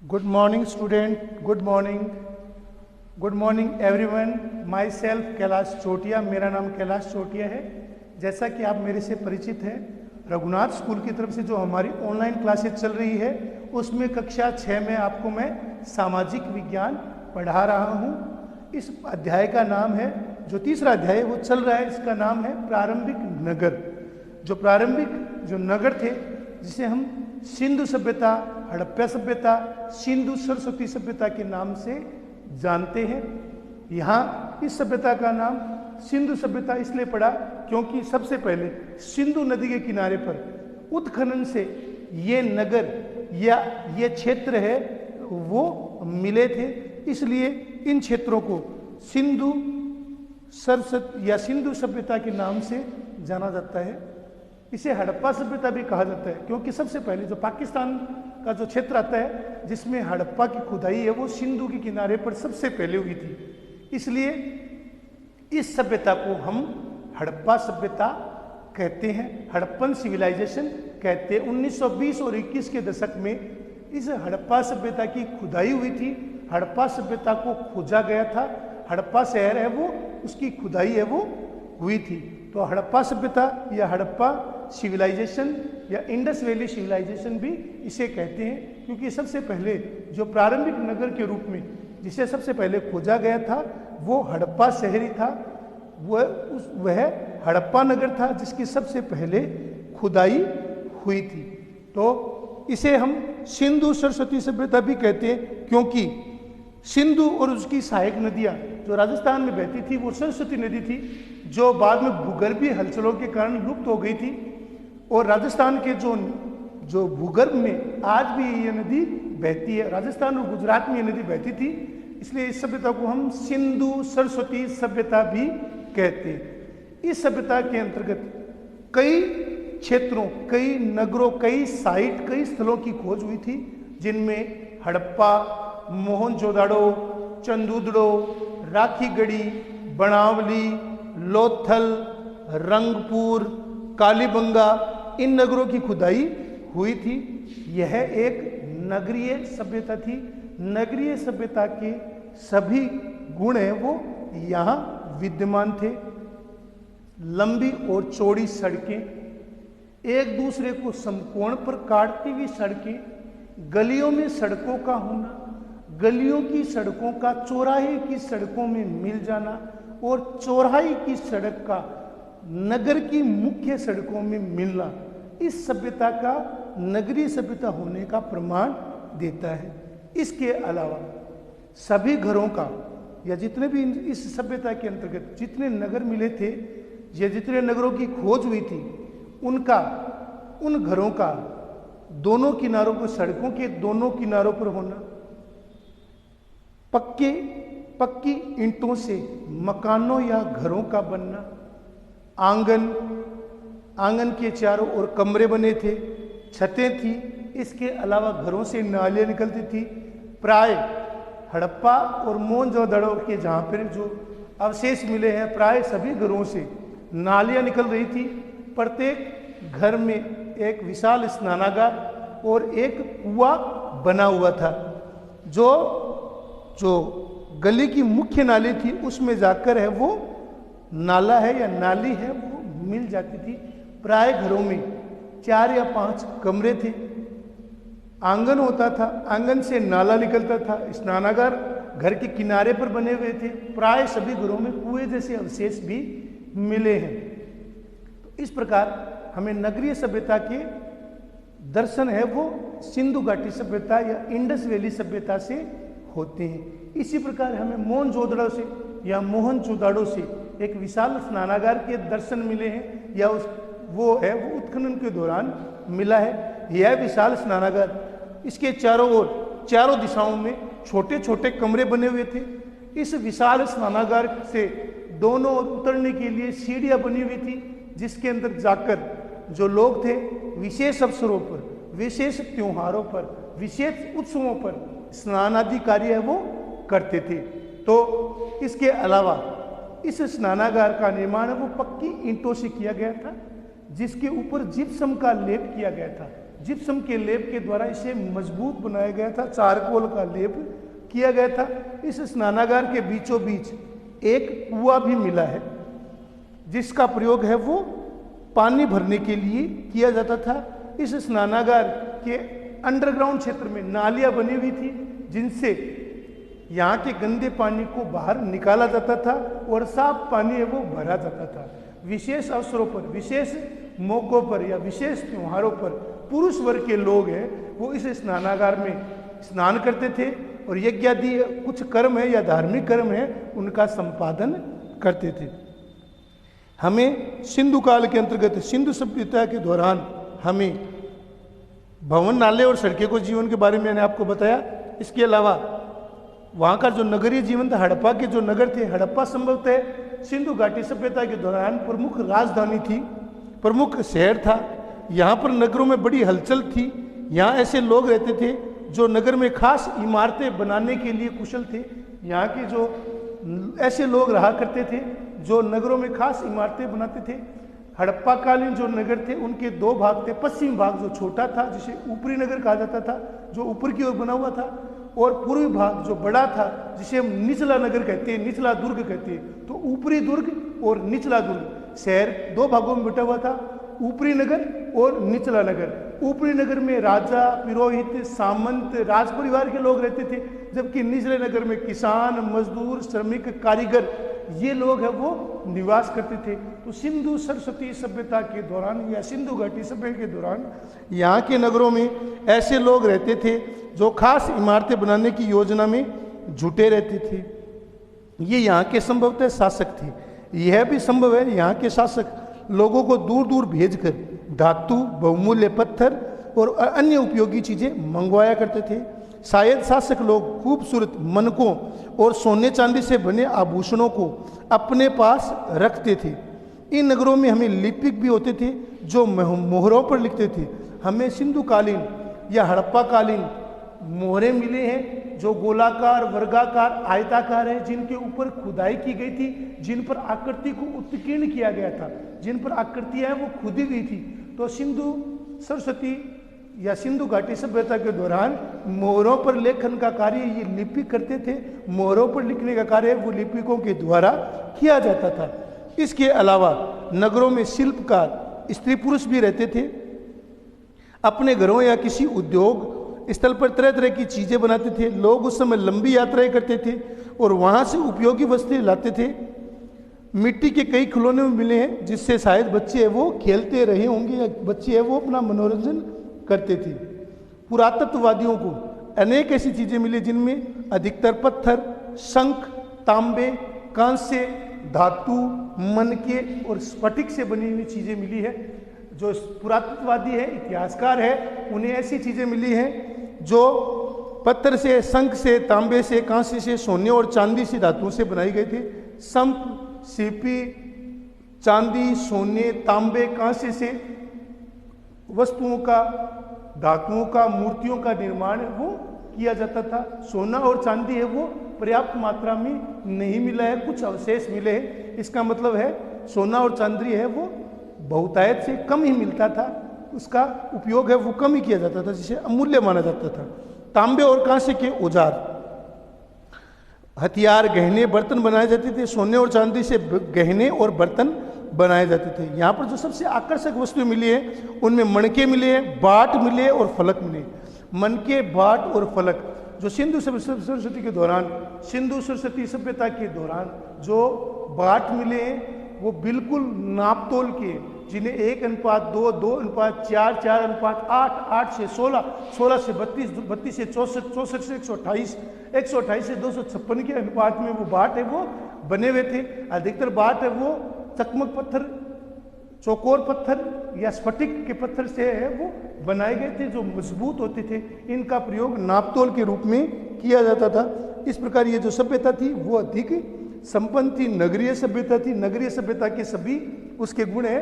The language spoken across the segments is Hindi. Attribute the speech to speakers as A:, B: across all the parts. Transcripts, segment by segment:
A: Good morning, student. Good morning. Good morning, everyone. Myself Kailash चोटिया. मेरा नाम कैलाश चोटिया है. जैसा कि आप मेरे से परिचित हैं, रघुनाथ स्कूल की तरफ से जो हमारी ऑनलाइन क्लासेज चल रही है उसमें कक्षा 6 में आपको मैं सामाजिक विज्ञान पढ़ा रहा हूँ. इस अध्याय का नाम है, जो तीसरा अध्याय वो चल रहा है, इसका नाम है प्रारंभिक नगर. जो प्रारंभिक जो नगर थे जिसे हम सिंधु सभ्यता, हड़प्पा सभ्यता, सिंधु सरस्वती सभ्यता के नाम से जानते हैं. यहाँ इस सभ्यता का नाम सिंधु सभ्यता इसलिए पड़ा क्योंकि सबसे पहले सिंधु नदी के किनारे पर उत्खनन से ये नगर या ये क्षेत्र है वो मिले थे. इसलिए इन क्षेत्रों को सिंधु सरस्वती या सिंधु सभ्यता के नाम से जाना जाता है. इसे हड़प्पा सभ्यता भी कहा जाता है क्योंकि सबसे पहले जो पाकिस्तान का जो क्षेत्र आता है जिसमें हड़प्पा की खुदाई है वो सिंधु के किनारे पर सबसे पहले हुई थी. इसलिए इस सभ्यता को हम हड़प्पा सभ्यता कहते हैं, हड़प्पन सिविलाइजेशन कहते हैं. 1920 और 21 के दशक में इस हड़प्पा सभ्यता की खुदाई हुई थी. हड़प्पा सभ्यता को खोजा गया था. हड़प्पा शहर है वो, उसकी खुदाई है वो हुई थी. तो हड़प्पा सभ्यता या हड़प्पा सिविलाइजेशन या इंडस वैली सिविलाइजेशन भी इसे कहते हैं क्योंकि सबसे पहले जो प्रारंभिक नगर के रूप में जिसे सबसे पहले खोजा गया था वो हड़प्पा शहरी था. वह हड़प्पा नगर था जिसकी सबसे पहले खुदाई हुई थी. तो इसे हम सिंधु सरस्वती सभ्यता भी कहते हैं क्योंकि सिंधु और उसकी सहायक नदियाँ जो राजस्थान में बहती थी वो सरस्वती नदी थी जो बाद में भूगर्भीय हलचलों के कारण लुप्त हो गई थी. और राजस्थान के जो भूगर्भ में आज भी ये नदी बहती है. राजस्थान और गुजरात में ये नदी बहती थी. इसलिए इस सभ्यता को हम सिंधु सरस्वती सभ्यता भी कहते हैं. इस सभ्यता के अंतर्गत कई क्षेत्रों, कई नगरों, कई साइट, कई स्थलों की खोज हुई थी जिनमें हड़प्पा, मोहनजोदाड़ो, चंदूदड़ो, राखीगढ़ी, बनावली, लोथल, रंगपुर, कालीबंगा, इन नगरों की खुदाई हुई थी. यह एक नगरीय सभ्यता थी. नगरीय सभ्यता के सभी गुण हैं वो यहाँ विद्यमान थे. लंबी और चौड़ी सड़कें, एक दूसरे को समकोण पर काटती हुई सड़कें, गलियों में सड़कों का होना, गलियों की सड़कों का चौराहे की सड़कों में मिल जाना और चौराहे की सड़क का नगर की मुख्य सड़कों में मिलना इस सभ्यता का नगरीय सभ्यता होने का प्रमाण देता है. इसके अलावा सभी घरों का या जितने भी इस सभ्यता के अंतर्गत जितने नगर मिले थे या जितने नगरों की खोज हुई थी उन घरों का दोनों किनारों को, सड़कों के दोनों किनारों पर होना, पक्की ईंटों से मकानों या घरों का बनना, आंगन के चारों ओर कमरे बने थे, छतें थी. इसके अलावा घरों से नालियाँ निकलती थी. प्राय हड़प्पा और मोहनजोदड़ो के जहाँ पर जो अवशेष मिले हैं प्राय सभी घरों से नालियाँ निकल रही थी. प्रत्येक घर में एक विशाल स्नानागार और एक कुआं बना हुआ था. जो गली की मुख्य नाली थी उसमें जाकर है वो नाला है या नाली है वो मिल जाती थी. प्राय घरों में 4 या 5 कमरे थे. आंगन होता था, आंगन से नाला निकलता था. स्नानागार घर के किनारे पर बने हुए थे. प्राय सभी घरों में कुएं जैसे अवशेष भी मिले हैं. तो इस प्रकार हमें नगरीय सभ्यता के दर्शन है वो सिंधु घाटी सभ्यता या इंडस वैली सभ्यता से होते हैं. इसी प्रकार हमें मोहनजोदड़ो से या मोहनजोदाड़ो से एक विशाल स्नानागार के दर्शन मिले हैं या वो उत्खनन के दौरान मिला है. यह विशाल स्नानागार, इसके चारों ओर, चारों दिशाओं में छोटे छोटे कमरे बने हुए थे. इस विशाल स्नानागार से दोनों ओर उतरने के लिए सीढ़ियाँ बनी हुई थी जिसके अंदर जाकर जो लोग थे विशेष अवसरों पर, विशेष त्योहारों पर, विशेष उत्सवों पर स्नान आदि कार्य है वो करते थे. तो इसके अलावा इस स्नानागार का निर्माण वो पक्की ईंटों से किया गया था जिसके ऊपर जिप्सम का लेप किया गया था. जिप्सम के लेप के द्वारा इसे मजबूत बनाया गया था, चारकोल का लेप किया गया था। इस स्नानागार के बीचों बीच एक कुआं भी मिला है, जिसका प्रयोग है वो पानी भरने के लिए किया जाता था। इस स्नानागार के अंडरग्राउंड क्षेत्र में नालियां बनी हुई थी, जिनसे यहाँ के गंदे पानी को बाहर निकाला जाता था और साफ पानी है वो भरा जाता था। विशेष अवसरों पर, विशेष मौकों पर या विशेष त्योहारों पर पुरुष वर्ग के लोग हैं वो इस स्नानागार में स्नान करते थे और यज्ञ आदि कुछ कर्म है या धार्मिक कर्म है उनका संपादन करते थे। हमें सिंधु काल के अंतर्गत सिंधु सभ्यता के दौरान हमें भवन, नाले और सड़कें को जीवन के बारे में मैंने आपको बताया। इसके अलावा वहाँ का जो नगरीय जीवन था, हड़प्पा के जो नगर थे, हड़प्पा संभवतः सिंधु घाटी सभ्यता के दौरान प्रमुख राजधानी थी, प्रमुख शहर था। यहाँ पर नगरों में बड़ी हलचल थी। यहाँ ऐसे लोग रहते थे जो नगर में खास इमारतें बनाने के लिए कुशल थे। यहाँ के जो ऐसे लोग रहा करते थे जो नगरों में खास इमारतें बनाते थे। हड़प्पा कालीन जो नगर थे उनके दो भाग थे। पश्चिम भाग जो छोटा था, जिसे ऊपरी नगर कहा जाता था, जो ऊपर की ओर बना हुआ था, और पूर्वी भाग जो बड़ा था, जिसे हम निचला नगर कहते हैं, निचला दुर्ग कहते हैं। तो ऊपरी दुर्ग और निचला दुर्ग शहर दो भागों में बटा हुआ था, ऊपरी नगर और निचला नगर। ऊपरी नगर में राजा, पुरोहित, सामंत, राज परिवार के लोग रहते थे, जबकि निचले नगर में किसान, मजदूर, श्रमिक, कारीगर, ये लोग हैं वो निवास करते थे। तो सिंधु सरस्वती सभ्यता के दौरान या सिंधु घाटी सभ्यता के दौरान यहाँ के नगरों में ऐसे लोग रहते थे जो खास इमारतें बनाने की योजना में जुटे रहते थे। ये यहाँ के संभवतः शासक थे। यह भी संभव है यहाँ के शासक लोगों को दूर दूर भेजकर धातु, बहुमूल्य पत्थर और अन्य उपयोगी चीजें मंगवाया करते थे। शायद शासक लोग खूबसूरत मनकों और सोने चांदी से बने आभूषणों को अपने पास रखते थे। इन नगरों में हमें लिपिक भी होते थे जो मोहरों पर लिखते थे। हमें सिंधु कालीन या हड़प्पा कालीन मोहरें मिले हैं जो गोलाकार, वर्गाकार, आयताकार है, जिनके ऊपर खुदाई की गई थी, जिन पर आकृति को उत्कीर्ण किया गया था, जिन पर आकृतियां वो खुदी गई थी। तो सिंधु सरस्वती या सिंधु घाटी सभ्यता के दौरान मोहरों पर लेखन का कार्य ये लिपिक करते थे। मोहरों पर लिखने का कार्य वो लिपिकों के द्वारा किया जाता था। इसके अलावा नगरों में शिल्पकार स्त्री पुरुष भी रहते थे। अपने घरों या किसी उद्योग स्थल पर तरह तरह की चीजें बनाते थे। लोग उस समय लंबी यात्राएं करते थे और वहां से उपयोगी वस्तुएं लाते थे। मिट्टी के कई खिलौने मिले हैं जिससे शायद बच्चे है वो खेलते रहे होंगे या बच्चे है वो अपना मनोरंजन करते थे। पुरातत्ववादियों को अनेक ऐसी चीजें मिली जिनमें अधिकतर पत्थर, शंख, तांबे, कांस्य, धातु, मनके और स्फटिक से बनी हुई चीजें मिली है। जो पुरातत्ववादी है, इतिहासकार है, उन्हें ऐसी चीजें मिली हैं जो पत्थर से, शंख से, तांबे से, कांस्य से, सोने और चांदी सी धातुओं से बनाई गई थी। संप, सीपी, चांदी, सोने, तांबे, कांस्य से वस्तुओं का, धातुओं का, मूर्तियों का निर्माण वो किया जाता था। सोना और चांदी है वो पर्याप्त मात्रा में नहीं मिला है, कुछ अवशेष मिले हैं। इसका मतलब है सोना और चांदी है वो बहुतायत से कम ही मिलता था, उसका उपयोग है वो कम ही किया जाता था, जिसे अमूल्य माना जाता था। तांबे और कांसे के औजार, हथियार, गहने, बर्तन बनाए जाते थे। सोने और चांदी से गहने और बर्तन बनाए जाते थे। यहाँ पर जो सबसे आकर्षक वस्तुएं मिली है उनमें मणके मिले हैं, बाट मिले और फलक मिले। मनके, बाट और फलक जो सिंधु सरस्वती के दौरान, सिंधु सरस्वती सभ्यता के दौरान जो बाट मिले हैं वो बिल्कुल नापतोल के, जिन्हें 1:2, 2:4, 4:8, 8 से 16, 16 से 32, 32 से 64, 64 से 128, 128 से 256 के अनुपात में वो बाट है वो बने हुए थे। अधिकतर बाट है वो चकमक पत्थर, चौकोर पत्थर या स्फटिक के पत्थर से है वो बनाए गए थे, जो मजबूत होते थे। इनका प्रयोग नापतोल के रूप में किया जाता था। इस प्रकार ये जो सभ्यता थी वो अधिक संपन्न थी, नगरीय सभ्यता थी। नगरीय सभ्यता के सभी उसके गुण है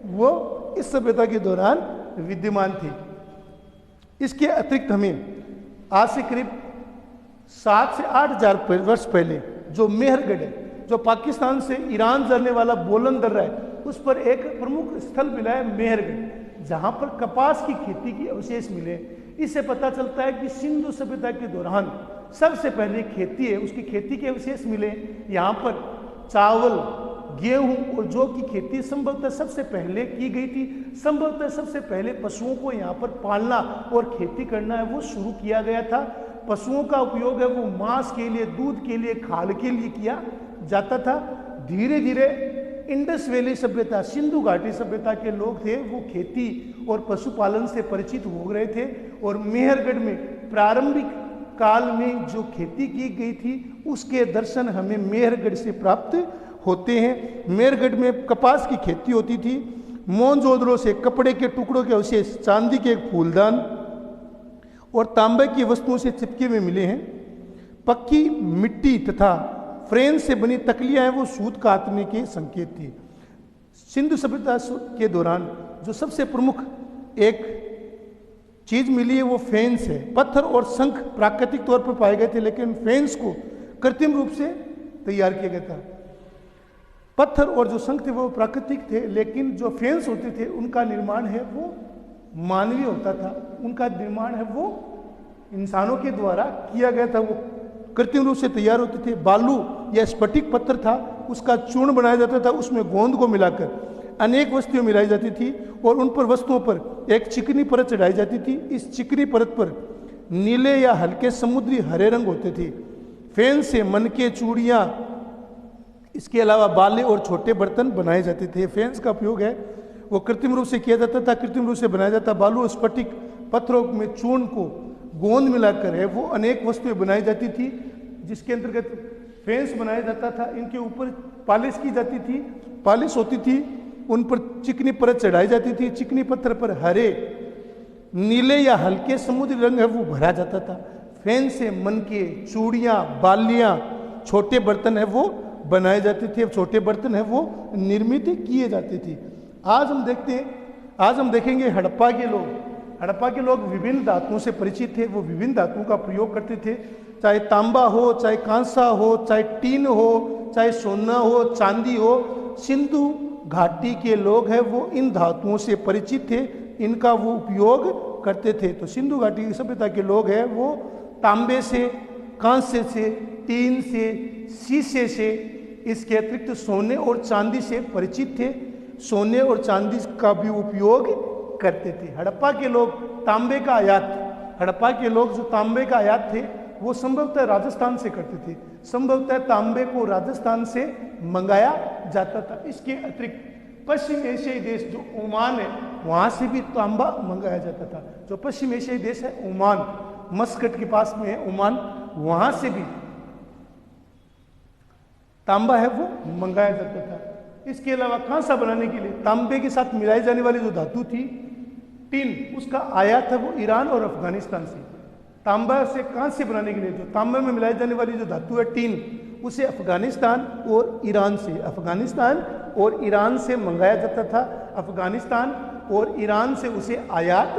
A: वो इस सभ्यता के दौरान विद्यमान थे। इसके अतिरिक्त हमें आज से करीब 7 से 8 हजार वर्ष पहले जो मेहरगढ़ है, जो पाकिस्तान से ईरान जाने वाला बोलन दर्रा है, उस पर एक प्रमुख स्थल मिला है मेहरगढ़, जहां पर कपास की खेती की अवशेष मिले। इससे पता चलता है कि सिंधु सभ्यता के दौरान सबसे पहले खेती है, उसकी खेती के अवशेष मिले। यहाँ पर चावल, गेहूं और जौ की खेती संभवतः सबसे पहले की गई थी। संभवतः सबसे पहले पशुओं को यहाँ पर पालना और खेती करना है वो शुरू किया गया था। पशुओं का उपयोग है वो मांस के लिए, दूध के लिए, खाल के लिए किया जाता था। धीरे धीरे इंडस वैली सभ्यता, सिंधु घाटी सभ्यता के लोग थे वो खेती और पशुपालन से परिचित हो रहे थे। और मेहरगढ़ में प्रारंभिक काल में जो खेती की गई थी उसके दर्शन हमें मेहरगढ़ से प्राप्त होते हैं। मेहरगढ़ में कपास की खेती होती थी। मोहनजोदड़ो से कपड़े के टुकड़ों के अवशेष, चांदी के एक फूलदान और तांबे की वस्तुओं से चिपके हुए मिले हैं। पक्की मिट्टी तथा फ्रेम से बनी तकलियां हैं वो सूत काटने के संकेत थी। सिंधु सभ्यता के दौरान जो सबसे प्रमुख एक चीज मिली है वो फेंस है। पत्थर और शंख प्राकृतिक तौर पर पाए गए थे, लेकिन फेंस को कृत्रिम रूप से तैयार किया गया था। पत्थर और जो शंख थे वो प्राकृतिक थे, लेकिन जो फेंस होते थे उनका निर्माण है वो मानवीय होता था। उनका निर्माण है वो इंसानों के द्वारा किया गया था, वो कृत्रिम रूप से तैयार होते थे। बालू या स्फटिक पत्थर था, उसका चूर्ण बनाया जाता था, उसमें गोंद को मिलाकर अनेक वस्तुएं मिलाई जाती थी और उन पर वस्तुओं पर एक चिकनी परत चढ़ाई जाती थी। इस चिकनी परत पर नीले या हल्के समुद्री हरे रंग होते थे। फेन से मनके, चूड़ियाँ, इसके अलावा बाले और छोटे बर्तन बनाए जाते थे। फेंस का उपयोग है वो कृत्रिम रूप से किया जाता था, कृत्रिम रूप से बनाया जाता। बालू और स्फटिक पत्थरों में चूर्ण को गोंद मिलाकर है वो अनेक वस्तुएं बनाई जाती थी, जिसके अंतर्गत फेंस बनाया जाता था। इनके ऊपर पॉलिश की जाती थी, पॉलिश होती थी, उन पर चिकनी परत चढ़ाई जाती थी। चिकनी पत्थर पर हरे, नीले या हल्के समुद्री रंग है वो भरा जाता था। फेन से मनके, चूड़ियाँ, बालियाँ, छोटे बर्तन है वो बनाए जाते थे। छोटे बर्तन है वो निर्मित किए जाते थे। आज हम देखेंगे हड़प्पा के लोग। हड़प्पा के लोग विभिन्न धातुओं से परिचित थे, वो विभिन्न धातुओं का प्रयोग करते थे। चाहे तांबा हो, चाहे कांसा हो, चाहे टीन हो, चाहे सोना हो, चांदी हो, सिंधु घाटी के लोग हैं वो इन धातुओं से परिचित थे, इनका वो उपयोग करते थे। तो सिंधु घाटी की सभ्यता के लोग हैं वो तांबे से, कांसे से, टीन से, शीशे से, इसके अतिरिक्त सोने और चांदी से परिचित थे। सोने और चांदी का भी उपयोग करते थे। हड़प्पा के लोग तांबे का आयात, हड़प्पा के लोग जो तांबे का आयात थे वो संभवतः राजस्थान से करते थे। संभवतः तांबे को राजस्थान से मंगाया जाता था। इसके अतिरिक्त पश्चिम एशियाई देश जो ओमान है वहाँ से भी तांबा मंगाया जाता था। जो पश्चिम एशियाई देश है ओमान, मस्कट के पास में है ओमान, वहाँ से भी तांबा है वो मंगाया जाता था। इसके अलावा कांसा बनाने के लिए तांबे के साथ मिलाई जाने वाली जो धातु थी टिन, उसका आयात है वो ईरान और अफगानिस्तान से। तांबा से कांस्य बनाने के लिए जो तांबे में मिलाई जाने वाली जो धातु है टिन, उसे अफगानिस्तान और ईरान से मंगाया जाता था। अफगानिस्तान और ईरान से उसे आयात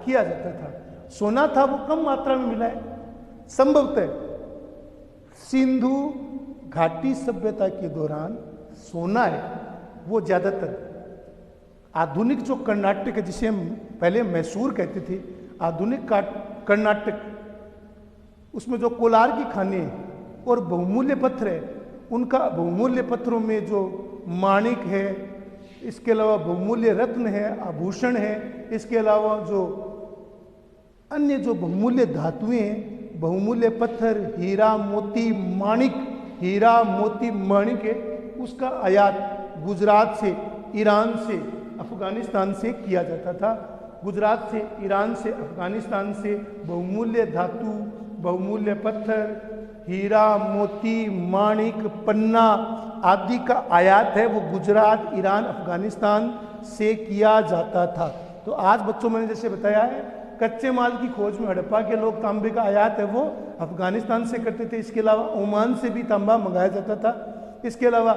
A: किया जाता था। सोना था वो कम मात्रा में मिला है। संभवतः सिंधु घाटी सभ्यता के दौरान सोना है वो ज़्यादातर आधुनिक जो कर्नाटक है, जिसे हम पहले मैसूर कहते थे, आधुनिक कर्नाटक, उसमें जो कोलार की खाने और बहुमूल्य पत्थर है, उनका बहुमूल्य पत्थरों में जो माणिक है, इसके अलावा बहुमूल्य रत्न है, आभूषण है, इसके अलावा जो अन्य जो बहुमूल्य धातुएं हैं, बहुमूल्य पत्थर, हीरा मोती माणिक, हीरा मोती माणिक है, उसका आयात गुजरात से, ईरान से, अफगानिस्तान से किया जाता था। गुजरात से, ईरान से, अफगानिस्तान से बहुमूल्य धातु, बहुमूल्य पत्थर, हीरा मोती माणिक, पन्ना आदि का आयात है वो गुजरात, ईरान, अफगानिस्तान से किया जाता था। तो आज बच्चों मैंने जैसे बताया है, कच्चे माल की खोज में हड़प्पा के लोग तांबे का आयात है वो अफगानिस्तान से करते थे। इसके अलावा ओमान से भी तांबा मंगाया जाता था। इसके अलावा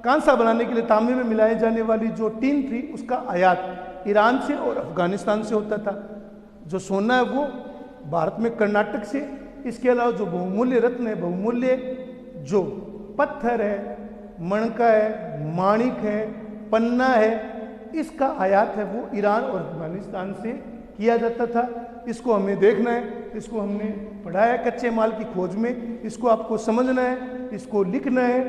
A: कांसा बनाने के लिए तांबे में मिलाई जाने वाली जो टीन थी उसका आयात ईरान से और अफगानिस्तान से होता था। जो सोना है वो भारत में कर्नाटक से। इसके अलावा जो बहुमूल्य रत्न है, बहुमूल्य जो पत्थर है, मणका है, माणिक है, पन्ना है, इसका आयात है वो ईरान और अफगानिस्तान से किया जाता था। इसको हमें देखना है, इसको हमने पढ़ा है कच्चे माल की खोज में, इसको आपको समझना है, इसको लिखना है।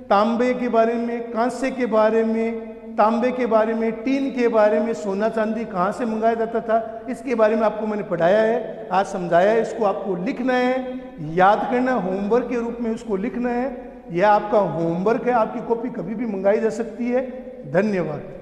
A: तांबे के बारे में, कांसे के बारे में, तांबे के बारे में, टीन के बारे में, सोना चांदी कहाँ से मंगाया जाता था, इसके बारे में आपको मैंने पढ़ाया है, आज समझाया है। इसको आपको लिखना है, याद करना, होमवर्क के रूप में इसको लिखना है। यह आपका होमवर्क है, आपकी कॉपी कभी भी मंगाई जा सकती है। धन्यवाद।